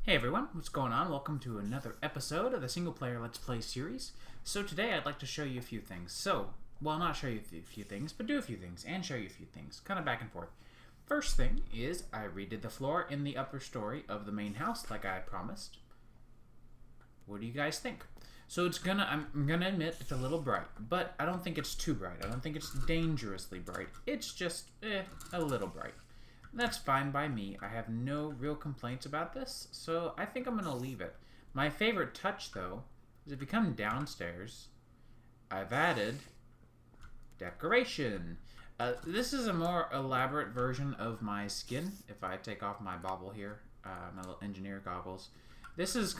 Hey everyone, what's going on? Welcome to another episode of the Single Player Let's Play series. So today I'd like to show you a few things. Well, not show you a few things, but do a few things and show you a few things. Kind of back and forth. First thing is I redid the floor in the upper story of the main house like I promised. What do you guys think? So I'm gonna admit it's a little bright, but I don't think it's too bright. I don't think it's dangerously bright. It's just, a little bright. That's fine by me. I have no real complaints about this, so I think I'm going to leave it. My favorite touch, though, is if you come downstairs, I've added decoration. This is a more elaborate version of my skin. If I take off my bauble here, my little engineer goggles. This was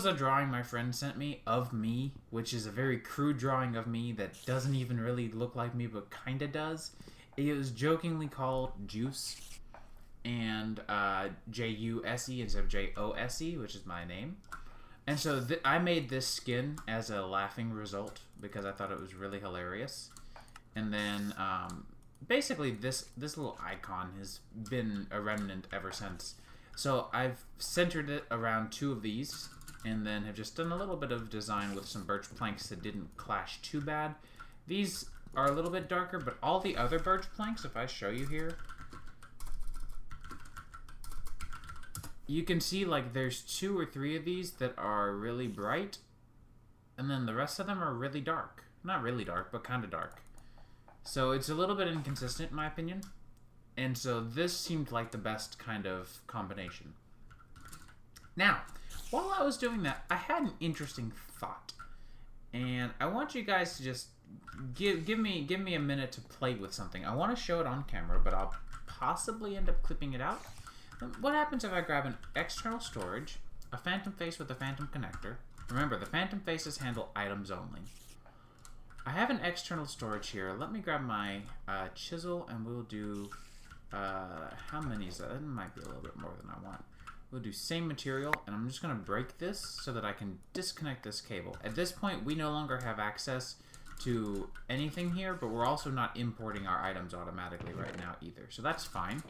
a drawing my friend sent me of me, which is a very crude drawing of me that doesn't even really look like me, but kind of does. It was jokingly called Juice, and J-U-S-E instead of J-O-S-E, which is my name. And so I made this skin as a laughing result because I thought it was really hilarious. And then basically this little icon has been a remnant ever since. So I've centered it around two of these, and then have just done a little bit of design with some birch planks that didn't clash too bad. These are a little bit darker, but all the other birch planks, if I show you here, you can see like there's 2 or 3 of these that are really bright, and then the rest of them are really dark. Not really dark, but kind of dark. So it's a little bit inconsistent in my opinion, and so this seemed like the best kind of combination. Now, while I was doing that, I had an interesting thought, and I want you guys to just give me a minute to play with something. I want to show it on camera, but I'll possibly end up clipping it out. What happens if I grab an external storage, a phantom face with a phantom connector? Remember, the phantom faces handle items only. I have an external storage here. Let me grab my chisel, and we'll do how many is that? It might be a little bit more than I want. We'll do same material, and I'm just going to break this so that I can disconnect this cable. At this point, we no longer have access to anything here, but we're also not importing our items automatically right now either. So that's fine.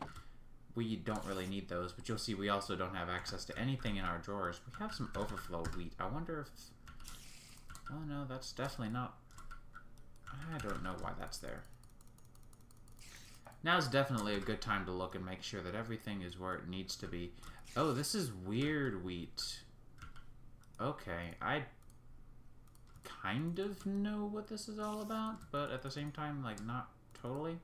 We don't really need those, but you'll see we also don't have access to anything in our drawers. We have some overflow wheat. I wonder if... Oh no, that's definitely not... I don't know why that's there. Now's definitely a good time to look and make sure that everything is where it needs to be. Oh, this is weird wheat. Okay, I kind of know what this is all about, but at the same time, like, not totally.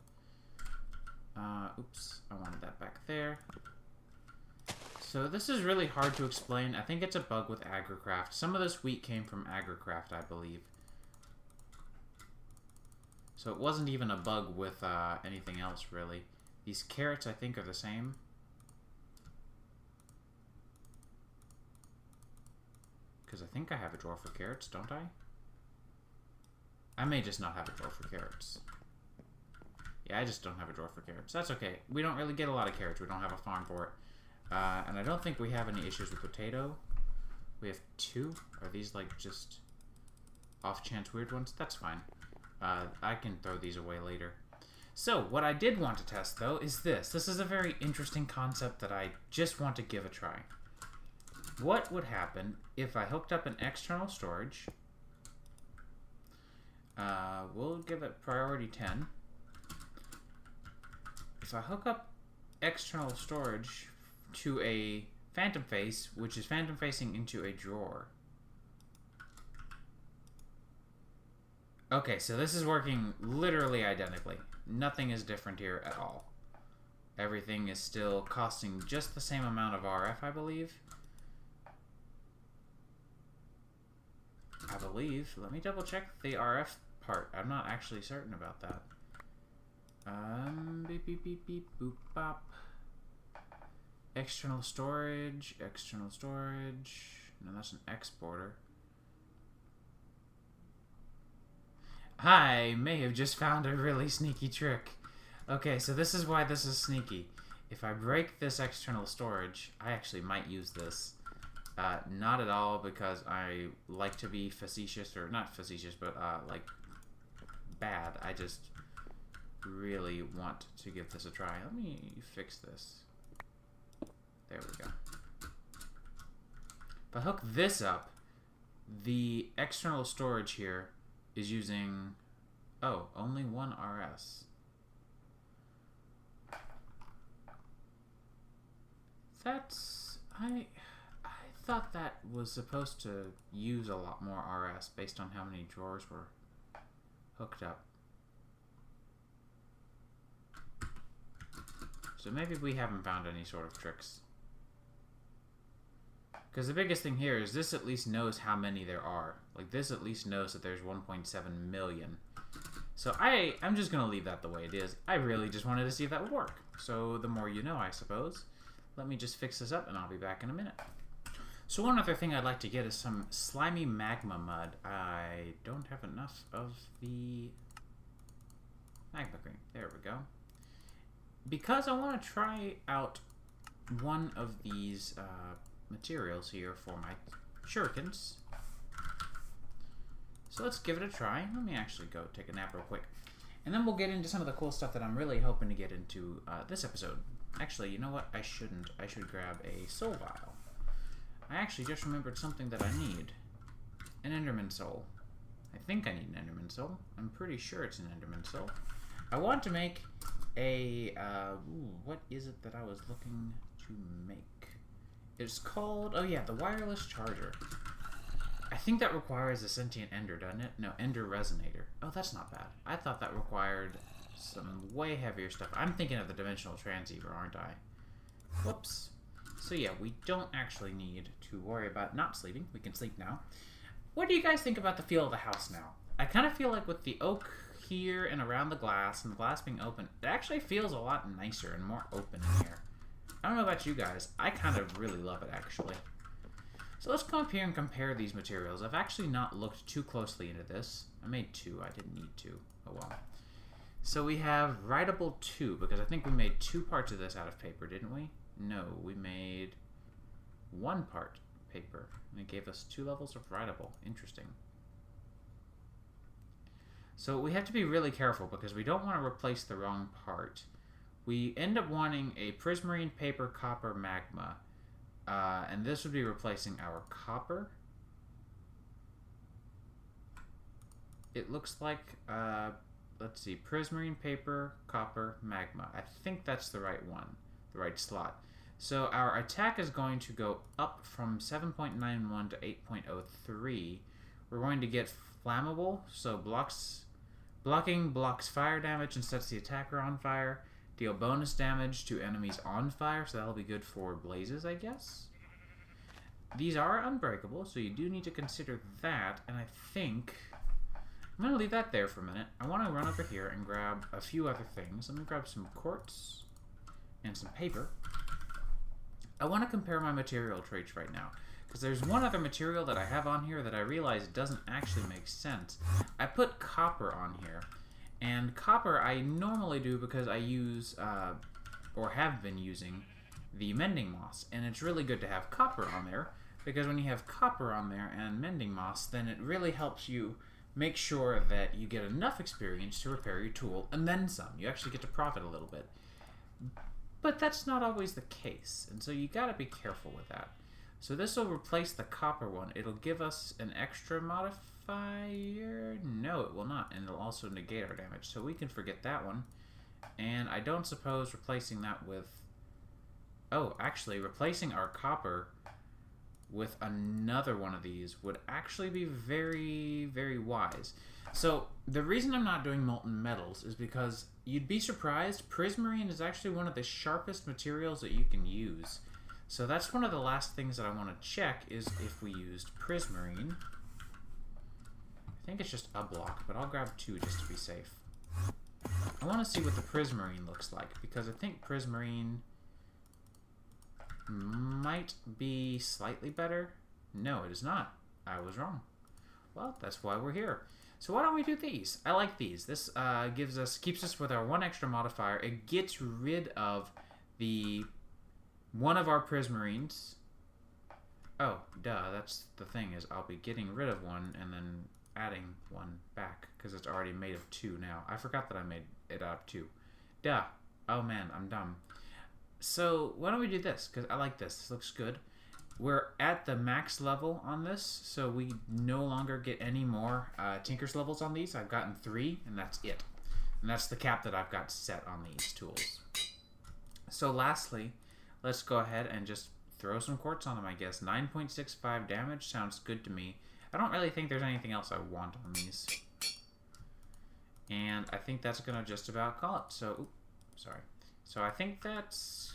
Oops, I wanted that back there. So this is really hard to explain. I think it's a bug with AgriCraft. Some of this wheat came from AgriCraft, I believe. So it wasn't even a bug with anything else, really. These carrots, I think, are the same. Because I think I have a drawer for carrots, don't I? I may just not have a drawer for carrots. Yeah, I just don't have a drawer for carrots. That's okay. We don't really get a lot of carrots. We don't have a farm for it. And I don't think we have any issues with potato. We have 2. Are these like just off-chance weird ones? That's fine. I can throw these away later. So, what I did want to test, though, is this. This is a very interesting concept that I just want to give a try. What would happen if I hooked up an external storage? We'll give it priority 10. If I hook up external storage to a phantom face, which is phantom facing into a drawer. Okay, so this is working literally identically. Nothing is different here at all. Everything is still costing just the same amount of RF, I believe. Let me double check the RF part. I'm not actually certain about that. Beep, beep, beep, beep, boop, bop. External storage. No, that's an exporter. I may have just found a really sneaky trick. Okay, so this is why this is sneaky. If I break this external storage, I actually might use this. Not at all, because I like to be facetious, or not facetious, but like bad. I just really want to give this a try. Let me fix this. There we go. I hook this up, the external storage here is using, oh, only 1 RS. That's, I thought that was supposed to use a lot more RS based on how many drawers were hooked up. So maybe we haven't found any sort of tricks. Because the biggest thing here is this at least knows how many there are. Like, this at least knows that there's 1.7 million. So I'm just going to leave that the way it is. I really just wanted to see if that would work. So the more you know, I suppose. Let me just fix this up and I'll be back in a minute. So one other thing I'd like to get is some slimy magma mud. I don't have enough of the magma cream. There we go. Because I want to try out one of these materials here for my shurikens. So let's give it a try. Let me actually go take a nap real quick. And then we'll get into some of the cool stuff that I'm really hoping to get into this episode. Actually, you know what? I shouldn't. I should grab a soul vial. I actually just remembered something that I need. An Enderman soul. I think I need an Enderman soul. I'm pretty sure it's an Enderman soul. I want to make a, what is it that I was looking to make? It's called, oh yeah, the wireless charger. I think that requires a sentient ender, doesn't it? No, ender resonator. Oh, that's not bad. I thought that required some way heavier stuff. I'm thinking of the dimensional transceiver, aren't I? Whoops. So yeah, we don't actually need to worry about not sleeping. We can sleep now. What do you guys think about the feel of the house now? I kind of feel like with the oak here and around the glass, and the glass being open, it actually feels a lot nicer and more open in here. I don't know about you guys. I kind of really love it, actually. So let's come up here and compare these materials. I've actually not looked too closely into this. I made 2. I didn't need to. Oh well. So we have writable 2, because I think we made 2 parts of this out of paper, didn't we? No, we made 1 part paper. And it gave us 2 levels of writable. Interesting. So we have to be really careful because we don't want to replace the wrong part. We end up wanting a prismarine, paper, copper, magma. And this would be replacing our copper. It looks like, let's see, prismarine, paper, copper, magma. I think that's the right one, the right slot. So our attack is going to go up from 7.91 to 8.03. We're going to get flammable, so blocking blocks fire damage and sets the attacker on fire. Deal bonus damage to enemies on fire, so that'll be good for blazes, I guess. These are unbreakable, so you do need to consider that, and I think I'm going to leave that there for a minute. I want to run over here and grab a few other things. Let me grab some quartz and some paper. I want to compare my material traits right now, because there's one other material that I have on here that I realize doesn't actually make sense. I put copper on here. And copper I normally do because I use, or have been using, the mending moss. And it's really good to have copper on there, because when you have copper on there and mending moss, then it really helps you make sure that you get enough experience to repair your tool, and then some. You actually get to profit a little bit. But that's not always the case, and so you gotta be careful with that. So this will replace the copper one. It'll give us an extra modifier. No, it will not, and it'll also negate our damage, so we can forget that one. And I don't suppose replacing that with, oh, actually replacing our copper with another one of these would actually be very, very wise. So the reason I'm not doing molten metals is because you'd be surprised, prismarine is actually one of the sharpest materials that you can use. So that's one of the last things that I want to check is if we used prismarine. I think it's just a block, but I'll grab 2 just to be safe. I want to see what the prismarine looks like, because I think prismarine might be slightly better. No, it is not. I was wrong. Well, that's why we're here. So why don't we do these? I like these. This keeps us with our 1 extra modifier. It gets rid of the one of our prismarines. Oh, duh, that's the thing, is I'll be getting rid of 1 and then adding 1 back, because it's already made of 2 now. I forgot that I made it out of 2. Duh. Oh man, I'm dumb. So why don't we do this, because I like this. This looks good. we're at the max level on this, so we no longer get any more Tinker's levels on these. I've gotten 3, and that's it. And that's the cap that I've got set on these tools. So lastly, let's go ahead and just throw some quartz on them, I guess. 9.65 damage sounds good to me. I don't really think there's anything else I want on these. And I think that's going to just about call it. So, sorry. So I think that's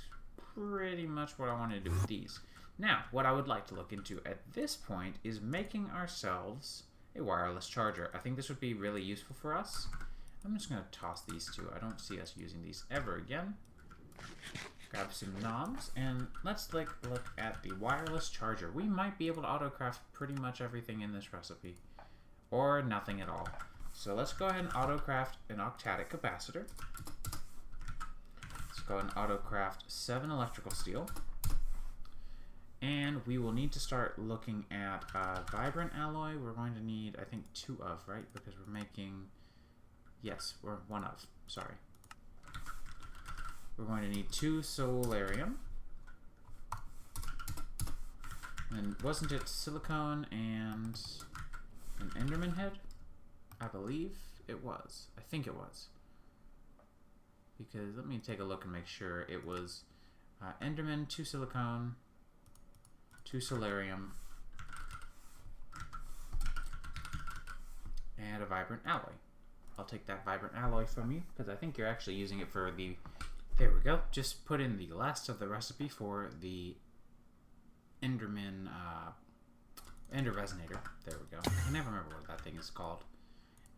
pretty much what I want to do with these. Now, what I would like to look into at this point is making ourselves a wireless charger. I think this would be really useful for us. I'm just going to toss these two. I don't see us using these ever again. Grab some knobs, and let's look at the wireless charger. We might be able to autocraft pretty much everything in this recipe, or nothing at all. So let's go ahead and autocraft an octatic capacitor. Let's go ahead and autocraft 7 electrical steel. And we will need to start looking at vibrant alloy. We're going to need, I think, 2 of, right? Because we're making, yes, we're 1 of, sorry. We're going to need 2 solarium. And wasn't it silicone and an Enderman head? I believe it was. I think it was. Because let me take a look and make sure it was Enderman, 2 silicone, 2 solarium, and a vibrant alloy. I'll take that vibrant alloy from you because I think you're actually using it for the... There we go. Just put in the last of the recipe for the Enderman Ender Resonator. There we go. I can never remember what that thing is called.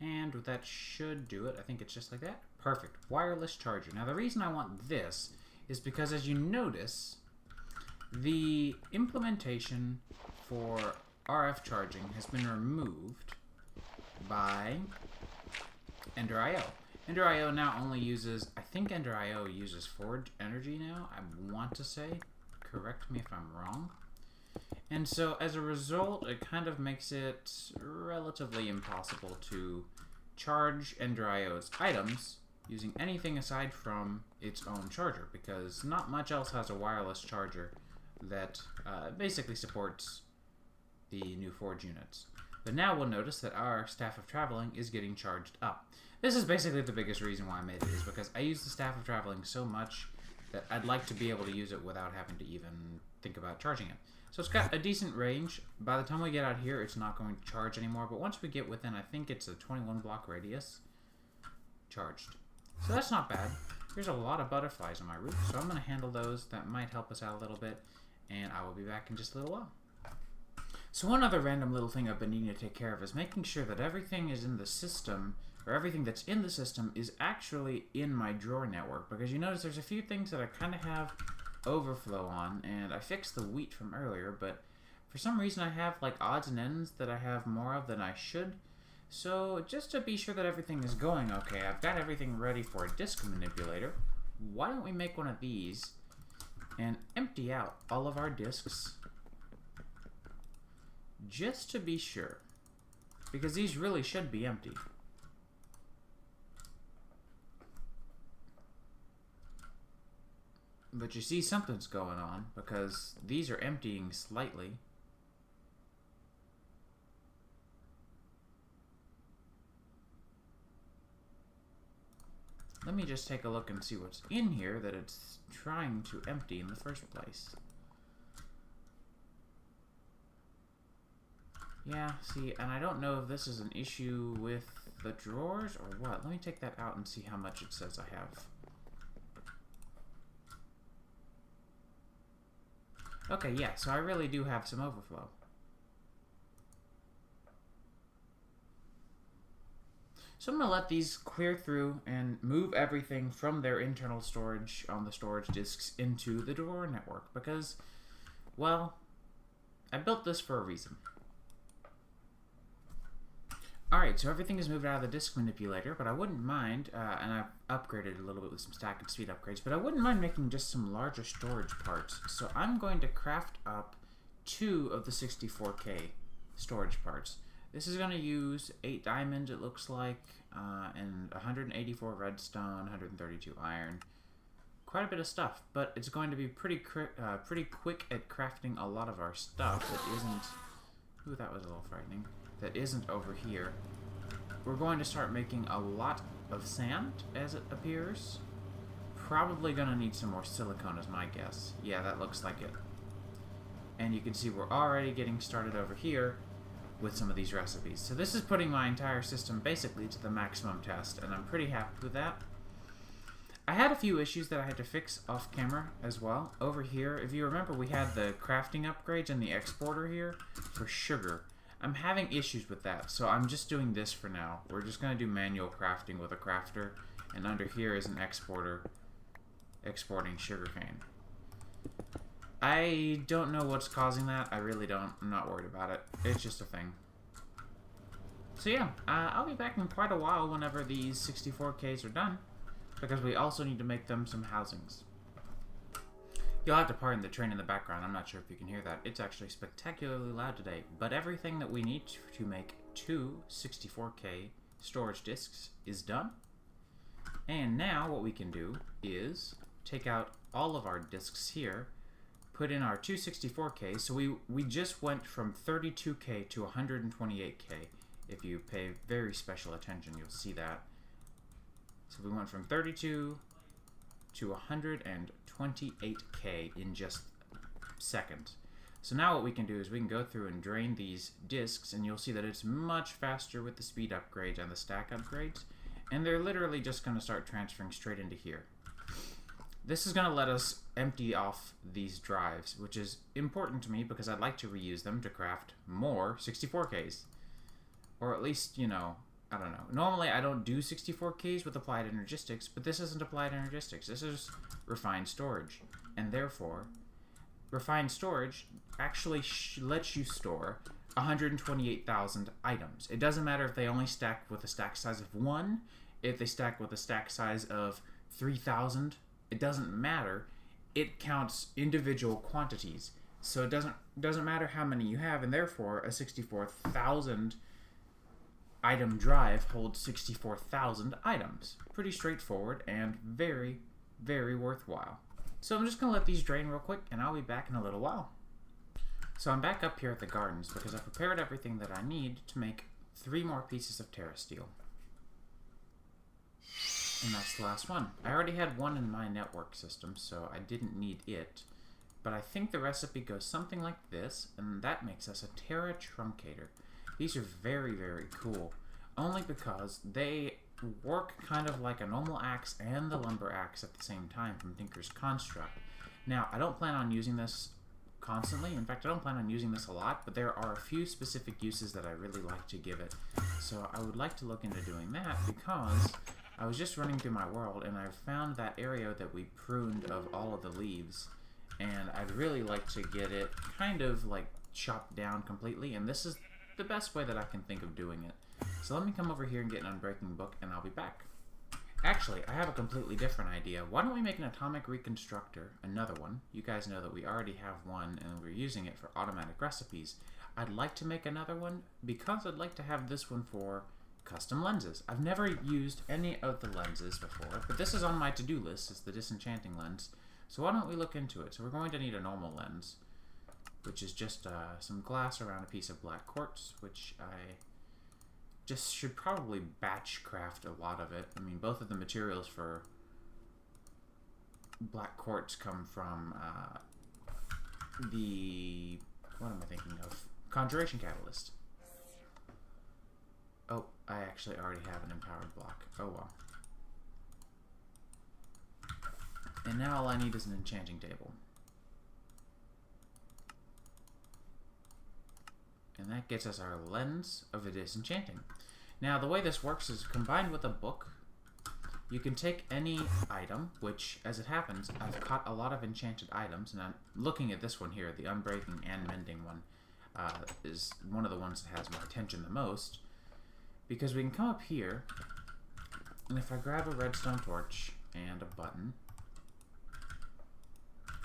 And that should do it. I think it's just like that. Perfect. Wireless charger. Now the reason I want this is because, as you notice, the implementation for RF charging has been removed by Ender.io. Ender.io now only uses, I think Ender.io uses Forge Energy now, I want to say. Correct me if I'm wrong. And so as a result, it kind of makes it relatively impossible to charge Ender.io's items using anything aside from its own charger, because not much else has a wireless charger that basically supports the new Forge units. But now we'll notice that our Staff of Traveling is getting charged up. This is basically the biggest reason why I made it, is because I use the Staff of Traveling so much that I'd like to be able to use it without having to even think about charging it. So it's got a decent range. By the time we get out here, it's not going to charge anymore, but once we get within, I think it's a 21 block radius, charged. So that's not bad. There's a lot of butterflies on my roof, so I'm going to handle those. That might help us out a little bit, and I will be back in just a little while. So one other random little thing I've been needing to take care of is making sure that everything is in the system, or everything that's in the system is actually in my drawer network, because you notice there's a few things that I kind of have overflow on, and I fixed the wheat from earlier, but for some reason I have like odds and ends that I have more of than I should. So just to be sure that everything is going okay, I've got everything ready for a disk manipulator. Why don't we make one of these and empty out all of our disks just to be sure, because these really should be empty. But you see something's going on, because these are emptying slightly. Let me just take a look and see what's in here that it's trying to empty in the first place. Yeah, see, and I don't know if this is an issue with the drawers or what. Let me take that out and see how much it says I have. Okay, yeah, so I really do have some overflow. So I'm going to let these clear through and move everything from their internal storage on the storage disks into the drawer network, because, well, I built this for a reason. Alright, so everything is moved out of the disk manipulator, but I wouldn't mind, and I've upgraded a little bit with some stack and speed upgrades, but I wouldn't mind making just some larger storage parts. So I'm going to craft up 2 of the 64K storage parts. This is going to use 8 diamond, it looks like, and 184 redstone, 132 iron. quite a bit of stuff, but it's going to be pretty quick at crafting a lot of our stuff that isn't... Ooh, that was a little frightening. That isn't over here. We're going to start making a lot of sand, as it appears. Probably going to need some more silicone, is my guess. Yeah, that looks like it. And you can see we're already getting started over here with some of these recipes. So this is putting my entire system basically to the maximum test, and I'm pretty happy with that. I had a few issues that I had to fix off camera as well. Over here, if you remember, we had the crafting upgrades and the exporter here for sugar. I'm having issues with that, so I'm just doing this for now. We're just going to do manual crafting with a crafter, and under here is an exporter exporting sugarcane. I don't know what's causing that. I really don't. I'm not worried about it. It's just a thing. So yeah, I'll be back in quite a while whenever these 64Ks are done, because we also need to make them some housings. You'll have to pardon the train in the background. I'm not sure if you can hear that. It's actually spectacularly loud today. But everything that we need to make 2 64K storage disks is done. And now what we can do is take out all of our disks here, put in our 2 64K. So we just went from 32K to 128K. If you pay very special attention, you'll see that. So we went from 32 to 128K in just seconds. So now what we can do is we can go through and drain these disks, and you'll see that it's much faster with the speed upgrades and the stack upgrades, and they're literally just going to start transferring straight into here. This is going to let us empty off these drives, which is important to me because I'd like to reuse them to craft more 64Ks. Or at least, you know, I don't know. Normally, I don't do 64Ks with applied energistics, but this isn't applied energistics. This is refined storage. And therefore, refined storage actually lets you store 128,000 items. It doesn't matter if they only stack with a stack size of 1, if they stack with a stack size of 3,000. It doesn't matter. It counts individual quantities. So it doesn't matter how many you have, and therefore, a 64,000 item drive holds 64,000 items. Pretty straightforward and very, very worthwhile. So I'm just going to let these drain real quick, and I'll be back in a little while. So I'm back up here at the gardens because I prepared everything that I need to make 3 more pieces of Terra steel. And that's the last one. I already had one in my network system, so I didn't need it. But I think the recipe goes something like this, and that makes us a Terra truncator. These are very, very cool, only because they work kind of like a normal axe and the lumber axe at the same time from Tinker's Construct. Now, I don't plan on using this constantly. In fact, I don't plan on using this a lot, but there are a few specific uses that I really like to give it. So I would like to look into doing that because I was just running through my world and I found that area that we pruned of all of the leaves, and I'd really like to get it kind of like chopped down completely, and this is the best way that I can think of doing it. So let me come over here and get an unbreaking book, and I'll be back. Actually, I have a completely different idea. Why don't we make an atomic reconstructor, another one? You guys know that we already have one, and we're using it for automatic recipes. I'd like to make another one because I'd like to have this one for custom lenses. I've never used any of the lenses before, but this is on my to-do list. It's the disenchanting lens. So why don't we look into it? So we're going to need a normal lens, which is just some glass around a piece of black quartz, which I just should probably batch craft a lot of it. I mean, both of the materials for black quartz come from the, what am I thinking of? Conjuration Catalyst. Oh, I actually already have an empowered block. Oh well. And now all I need is an enchanting table. And that gets us our lens of the disenchanting. Now the way this works is combined with a book, you can take any item, which as it happens, I've caught a lot of enchanted items, and I'm looking at this one here, the unbreaking and mending one, is one of the ones that has my attention the most, because we can come up here, and if I grab a redstone torch and a button,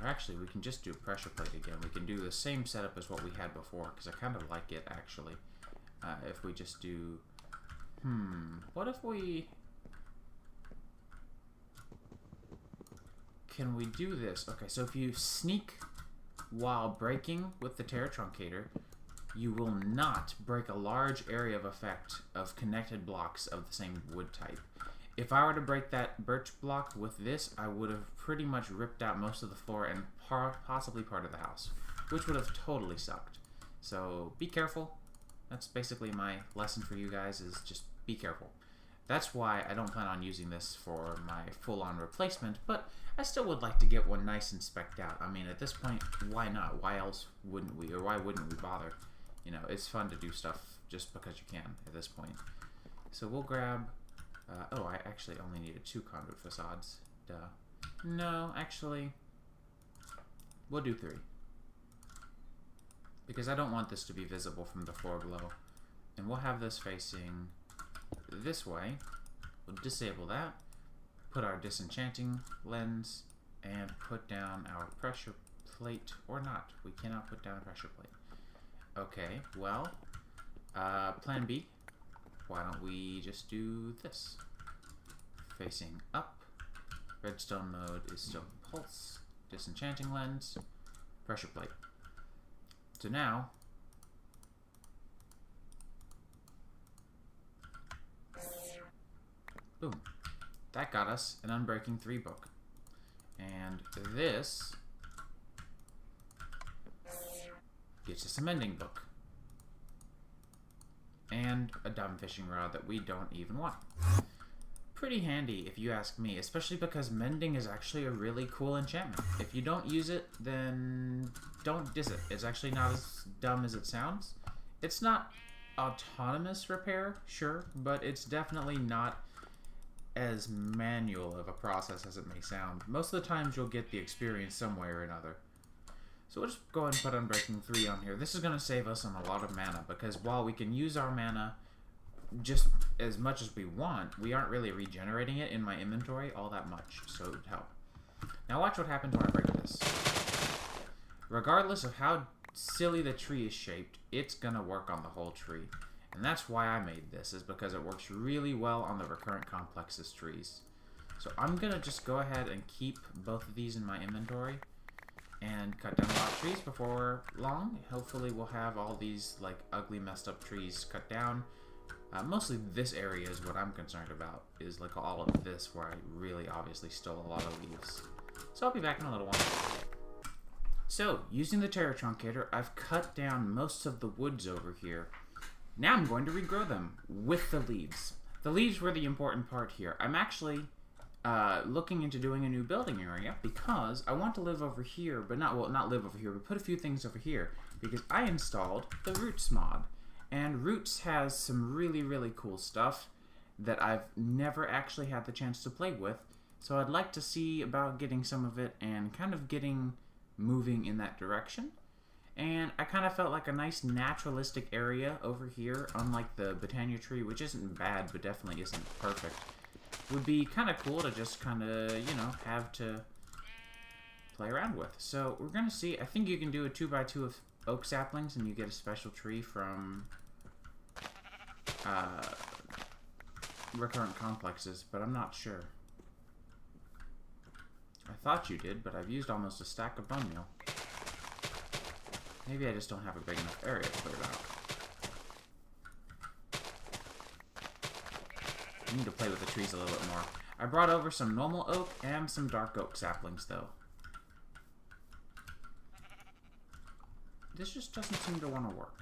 or actually, we can just do pressure plate again. We can do the same setup as what we had before, because I kind of like it, actually. If we just do... what if we can we do this? Okay, so if you sneak while breaking with the Terra Truncator, you will not break a large area of effect of connected blocks of the same wood type. If I were to break that birch block with this, I would have pretty much ripped out most of the floor and possibly part of the house, which would have totally sucked. So be careful. That's basically my lesson for you guys, is just be careful. That's why I don't plan on using this for my full-on replacement, but I still would like to get one nice and specced out. I mean, at this point, why not? Why else wouldn't we? Or why wouldn't we bother? You know, it's fun to do stuff just because you can at this point. So we'll grab... oh, I actually only needed 2 conduit facades. Duh. No, actually, we'll do 3. Because I don't want this to be visible from the floor below. And we'll have this facing this way. We'll disable that. Put our disenchanting lens. And put down our pressure plate. Or not. We cannot put down a pressure plate. Okay, well, plan B. Why don't we just do this? Facing up. Redstone mode is still pulse. Disenchanting lens. Pressure plate. So now, boom. That got us an Unbreaking 3 book. And this gets us a Mending book. And a dumb fishing rod that we don't even want. Pretty handy if you ask me, especially because Mending is actually a really cool enchantment. If you don't use it, then don't diss it. It's actually not as dumb as it sounds. It's not autonomous repair, sure, but it's definitely not as manual of a process as it may sound. Most of the times you'll get the experience some way or another. So we'll just go ahead and put Unbreaking 3 on here. This is going to save us on a lot of mana, because while we can use our mana just as much as we want, we aren't really regenerating it in my inventory all that much, so it would help. Now watch what happens when I break this. Regardless of how silly the tree is shaped, it's going to work on the whole tree. And that's why I made this, is because it works really well on the recurrent complexes trees. So I'm going to just go ahead and keep both of these in my inventory and cut down a lot of trees before long. Hopefully we'll have all these like ugly messed up trees cut down. Mostly this area is what I'm concerned about, is like all of this where I really obviously stole a lot of leaves. So I'll be back in a little while. So, using the Terra Truncator, I've cut down most of the woods over here. Now I'm going to regrow them with the leaves. The leaves were the important part here. I'm actually looking into doing a new building area because I want to live over here, but not live over here, but put a few things over here, because I installed the Roots mod. And Roots has some really, really cool stuff that I've never actually had the chance to play with. So I'd like to see about getting some of it and kind of getting moving in that direction. And I kind of felt like a nice naturalistic area over here, unlike the Botania tree, which isn't bad, but definitely isn't perfect. Would be kind of cool to just kind of, you know, have to play around with. So we're going to see. I think you can do a 2x2 of oak saplings and you get a special tree from recurrent complexes, but I'm not sure. I thought you did, but I've used almost a stack of bone meal. Maybe I just don't have a big enough area cleared out. I need to play with the trees a little bit more. I brought over some normal oak and some dark oak saplings, though. This just doesn't seem to want to work.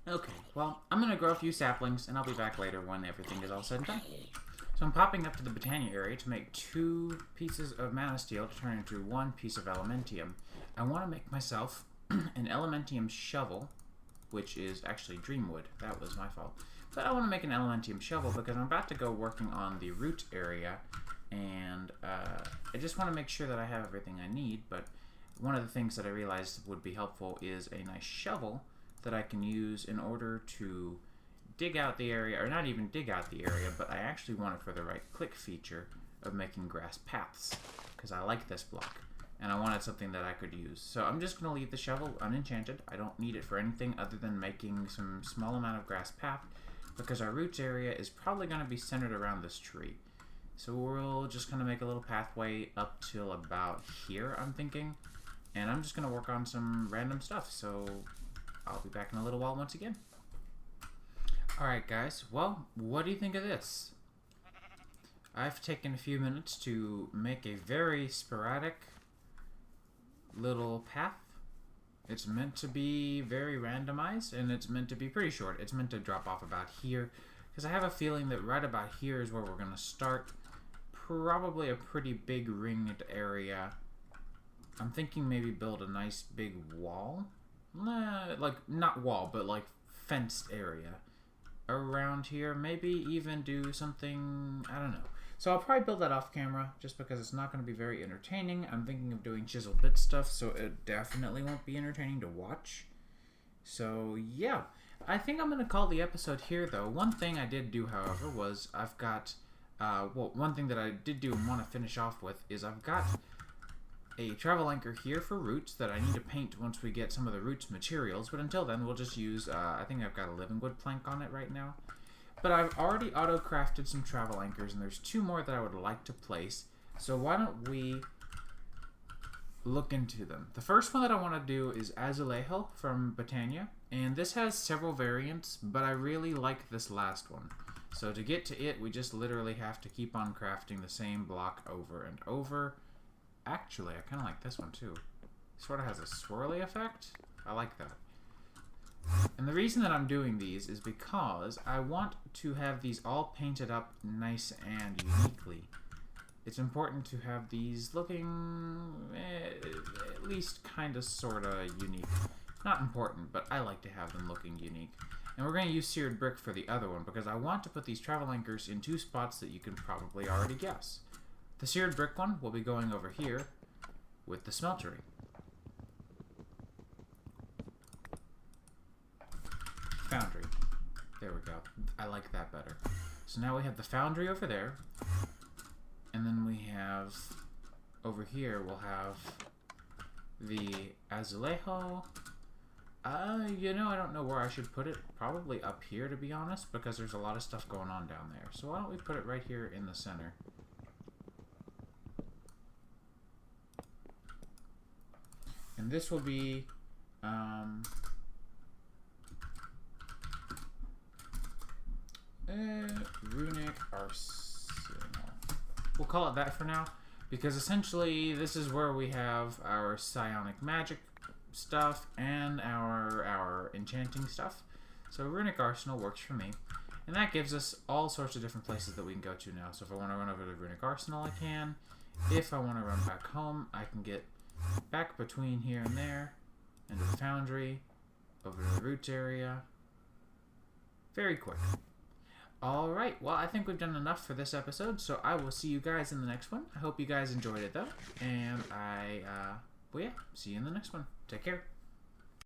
Okay, well, I'm going to grow a few saplings, and I'll be back later when everything is all said and done. So I'm popping up to the Botania area to make 2 pieces of mana steel to turn into 1 piece of elementium. I want to make myself an elementium shovel, which is actually dreamwood. That was my fault. But I want to make an elementium shovel because I'm about to go working on the root area, and I just want to make sure that I have everything I need. But one of the things that I realized would be helpful is a nice shovel that I can use in order to dig out the area, or not even dig out the area, but I actually want it for the right click feature of making grass paths, because I like this block. and I wanted something that I could use. So I'm just going to leave the shovel unenchanted. I don't need it for anything other than making some small amount of grass path, because our roots area is probably going to be centered around this tree. So we'll just kind of make a little pathway up till about here, I'm thinking. And I'm just going to work on some random stuff. So I'll be back in a little while once again. Alright guys, well, what do you think of this? I've taken a few minutes to make a very sporadic little path. It's meant to be very randomized, and it's meant to be pretty short. It's meant to drop off about here, because I have a feeling that right about here is where we're going to start. Probably a pretty big ringed area. I'm thinking maybe build a nice big wall. Like, not wall, but like fenced area around here. Maybe even do something, I don't know. So I'll probably build that off camera, just because it's not going to be very entertaining. I'm thinking of doing chisel bit stuff, so it definitely won't be entertaining to watch. So yeah, I think I'm going to call the episode here though. One thing I did do, however, was I've got, well, one thing that I did do and want to finish off with is I've got a travel anchor here for roots that I need to paint once we get some of the roots materials, but until then we'll just use, I think I've got a living wood plank on it right now. But I've already auto-crafted some travel anchors, and there's 2 more that I would like to place. So why don't we look into them? The first one that I want to do is Azulejo from Botania, and this has several variants, but I really like this last one. So to get to it, we just literally have to keep on crafting the same block over and over. Actually, I kind of like this one too. It sort of has a swirly effect. I like that. And the reason that I'm doing these is because I want to have these all painted up nice and uniquely. It's important to have these looking at least kind of sort of unique. Not important, but I like to have them looking unique. And we're going to use seared brick for the other one because I want to put these travel anchors in 2 spots that you can probably already guess. The seared brick one will be going over here with the smeltery. Foundry. There we go. I like that better. So now we have the foundry over there. And then we have, over here, we'll have the azulejo. You know, I don't know where I should put it. Probably up here, to be honest, because there's a lot of stuff going on down there. So why don't we put it right here in the center? And this will be, runic arsenal. We'll call it that for now, because essentially this is where we have our psionic magic stuff and our enchanting stuff. So runic arsenal works for me, and that gives us all sorts of different places that we can go to now. So if I want to run over to runic arsenal, I can. If I want to run back home, I can get back between here and there, into the foundry, over to the roots area. Very quick. Alright, well, I think we've done enough for this episode, so I will see you guys in the next one. I hope you guys enjoyed it, though, and well, yeah, see you in the next one. Take care.